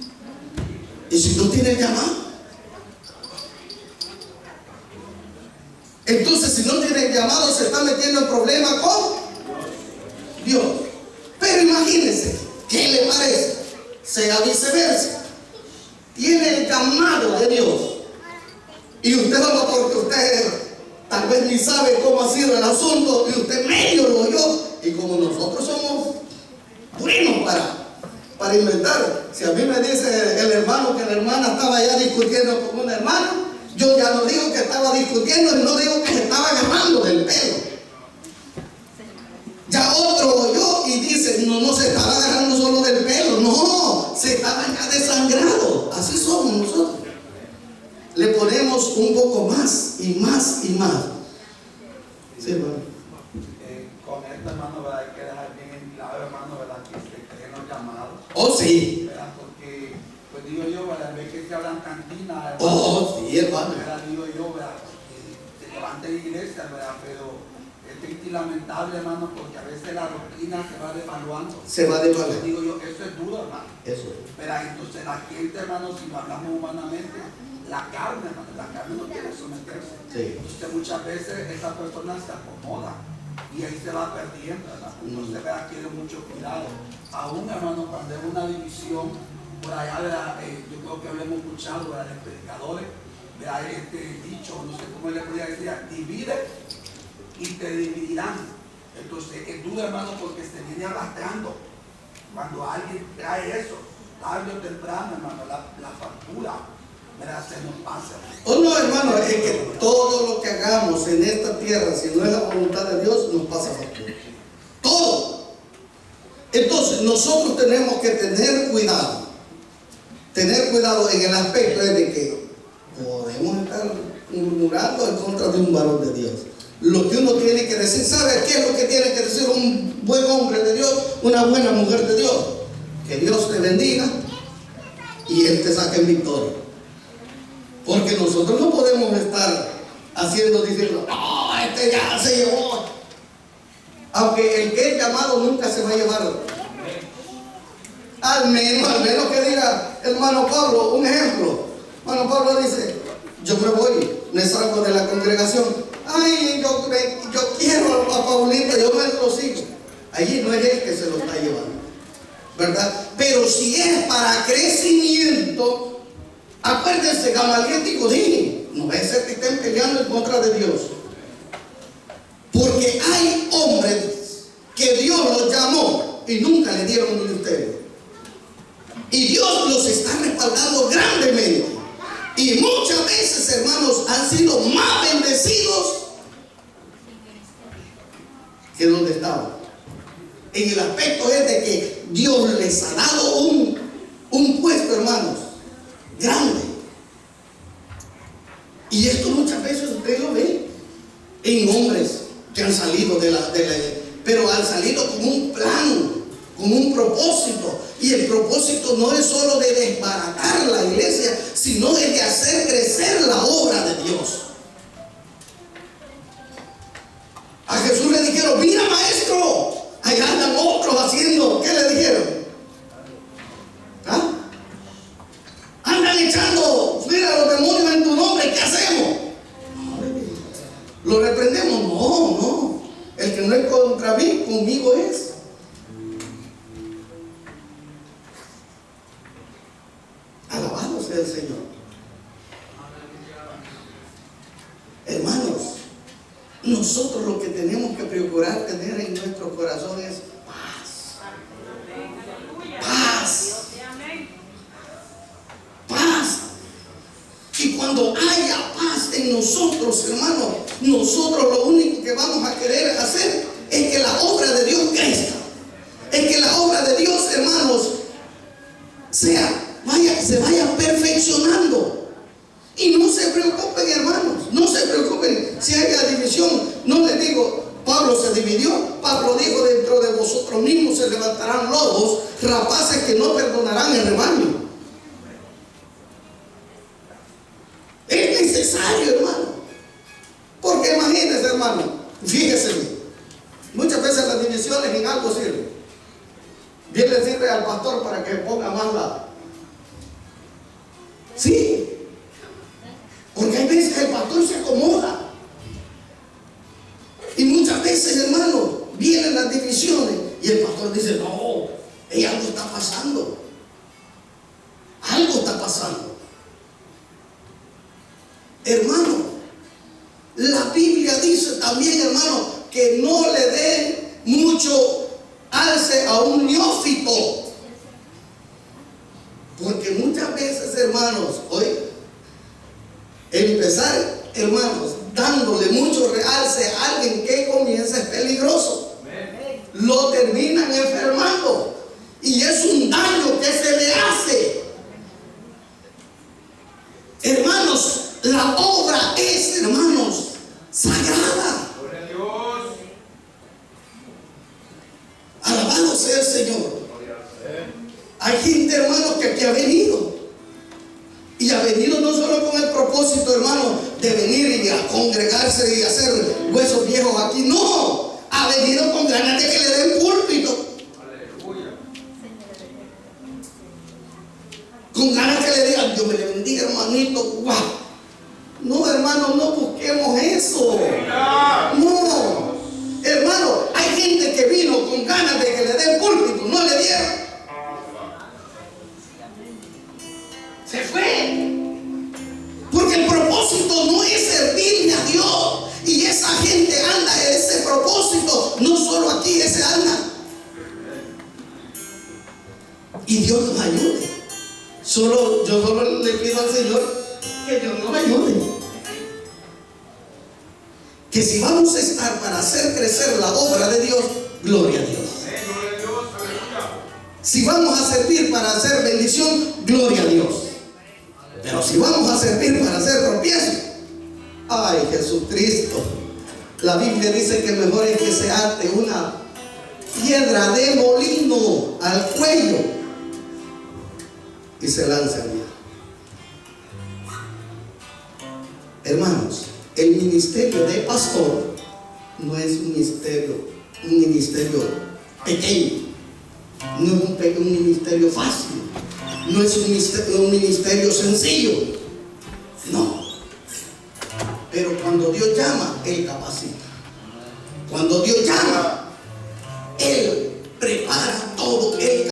Y si no tiene llamado, entonces si no tiene llamado se está metiendo en problemas con Dios. Pero imagínense, ¿qué le parece? Sea viceversa. Tiene el llamado de Dios y usted no, porque usted tal vez ni sabe cómo ha sido el asunto y usted medio lo oyó, y como nosotros somos buenos para inventar. Si a mí me dice el hermano que la hermana estaba ya discutiendo con una hermana, yo ya no digo que estaba discutiendo y no digo que se estaba agarrando del pelo. Ya otro oyó y dice, no se estaba agarrando solo del pelo, no, se estaba ya desangrado. Así somos nosotros. Le ponemos un poco más y más y más. Sí, hermano. Con esto, hermano, ¿verdad? Hay que dejar bien en claro, hermano, ¿verdad? Que se creen los llamados. Oh, sí. ¿Verdad? Porque, pues digo yo, ¿verdad? Ve que se hablan cantinas, hermano. Oh, sí, hermano. ¿Verdad? Digo yo, ¿verdad? Que se levanta la iglesia, ¿verdad? Pero es triste y lamentable, hermano, porque a veces la doctrina se va devaluando. Se va devaluando. Digo yo, eso es duro, hermano. Eso. Pero entonces la gente, hermano, si lo hablamos humanamente, la carne, hermano, la carne no quiere someterse. Sí. Entonces muchas veces esa persona se acomoda y ahí se va perdiendo, ¿verdad? Entonces, ¿verdad? Quiere mucho cuidado. Aún, hermano, cuando hay una división, por allá, ¿verdad? Yo creo que habremos escuchado, ¿verdad? De predicadores, ¿verdad? Este dicho, no sé cómo le podría decir, divide y te dividirán. Entonces es duro, hermano, porque se viene arrastrando. Cuando alguien trae eso, tarde o temprano, hermano, la factura, ¿verdad? Se nos pasa. Oh, no, hermano, es que todo lo que hagamos en esta tierra, si no es la voluntad de Dios, nos pasa factura. Todo. Entonces, nosotros tenemos que tener cuidado. Tener cuidado en el aspecto de que podemos estar murmurando en contra de un varón de Dios. Lo que uno tiene que decir, ¿sabe qué es lo que tiene que decir un buen hombre de Dios, una buena mujer de Dios? Que Dios te bendiga y Él te saque en victoria. Porque nosotros no podemos estar diciendo, no, este ya se llevó. Aunque el que es llamado nunca se va a llevar. Al menos que diga, hermano Pablo, un ejemplo. Hermano Pablo dice, yo me voy, me salgo de la congregación. Ay, yo quiero a Paulita, yo me lo sigo. Allí no es él que se lo está llevando, ¿verdad? Pero si es para crecimiento, acuérdense, Gamaliel dijo, no es ser que estén peleando en contra de Dios. Porque hay hombres que Dios los llamó y nunca le dieron un ministerio. Y Dios los está respaldando grandemente. Y muchas veces, hermanos, han sido más bendecidos que donde estaban. En el aspecto es de que Dios les ha dado un puesto, hermanos, grande. Y esto muchas veces usted lo ve en hombres que han salido pero han salido con un plan, con un propósito. Y el propósito no es solo de desbaratar la iglesia, sino es de hacer crecer la obra de Dios. A Jesús le dijeron, mira maestro, allá andan otros haciendo. ¿Qué le dijeron? ¿Ah? Andan echando fuera los demonios en tu nombre, ¿qué hacemos? ¿Lo reprendemos? No. El que no es contra mí, conmigo es. Alabado sea el Señor. Hermanos, nosotros lo que tenemos que procurar tener en nuestro corazón es paz. Paz. cuando haya paz en nosotros, hermano, nosotros lo único que vamos a querer hacer es que la obra de Dios crezca. Es que la obra de Dios, hermanos, se vaya perfeccionando. Y no se preocupen, hermanos, no se preocupen si hay división. No les digo, Pablo se dividió. Pablo dijo: dentro de vosotros mismos se levantarán lobos rapaces que no perdonarán el rebaño. Es necesario, hermano. Porque imagínense, hermano, fíjese, muchas veces las divisiones en algo sirven. Bien le sirve al pastor para que ponga más la... Sí. Porque hay veces que el pastor se acomoda. Y muchas veces, hermano, vienen las divisiones y el pastor dice: no, algo está pasando. Algo está pasando. Hermano, la Biblia dice también, hermano, que no le dé mucho alce a un neófito. Porque muchas veces, hermanos, hoy empezar, hermanos, dándole mucho realce a alguien que comienza es peligroso. Lo terminan enfermando y es un daño que se le hace. Hermanos, la obra es, hermanos, sagrada. Gloria a Dios. Alabado sea el Señor. Hay gente, hermanos, que aquí ha venido. Y ha venido no solo con el propósito, hermano, de venir y a congregarse y hacer huesos viejos aquí. No, ha venido con ganas de que le den púlpito. Aleluya. Con ganas que le digan: Dios me le bendiga, hermanito. ¡Guau! No, hermano, no busquemos eso. No, hermano, hay gente que vino con ganas de que le den púlpito, no le dieron. Se fue. Porque el propósito no es servirle a Dios. Y esa gente anda en ese propósito. No solo aquí, ese anda. Y Dios nos ayude. Yo solo le pido al Señor que Dios nos ayude. Que si vamos a estar para hacer crecer la obra de Dios, gloria a Dios. Gloria a Dios. Aleluya. Si vamos a servir para hacer bendición, gloria a Dios. Pero si vamos a servir para hacer tropiezo, ay, Jesucristo, la Biblia dice que mejor es que se ate una piedra de molino al cuello y se lance al mar. Hermanos, el ministerio de pastor no es un ministerio pequeño, no es un ministerio fácil. No es un ministerio sencillo. No. Pero cuando Dios llama, Él capacita. Cuando Dios llama,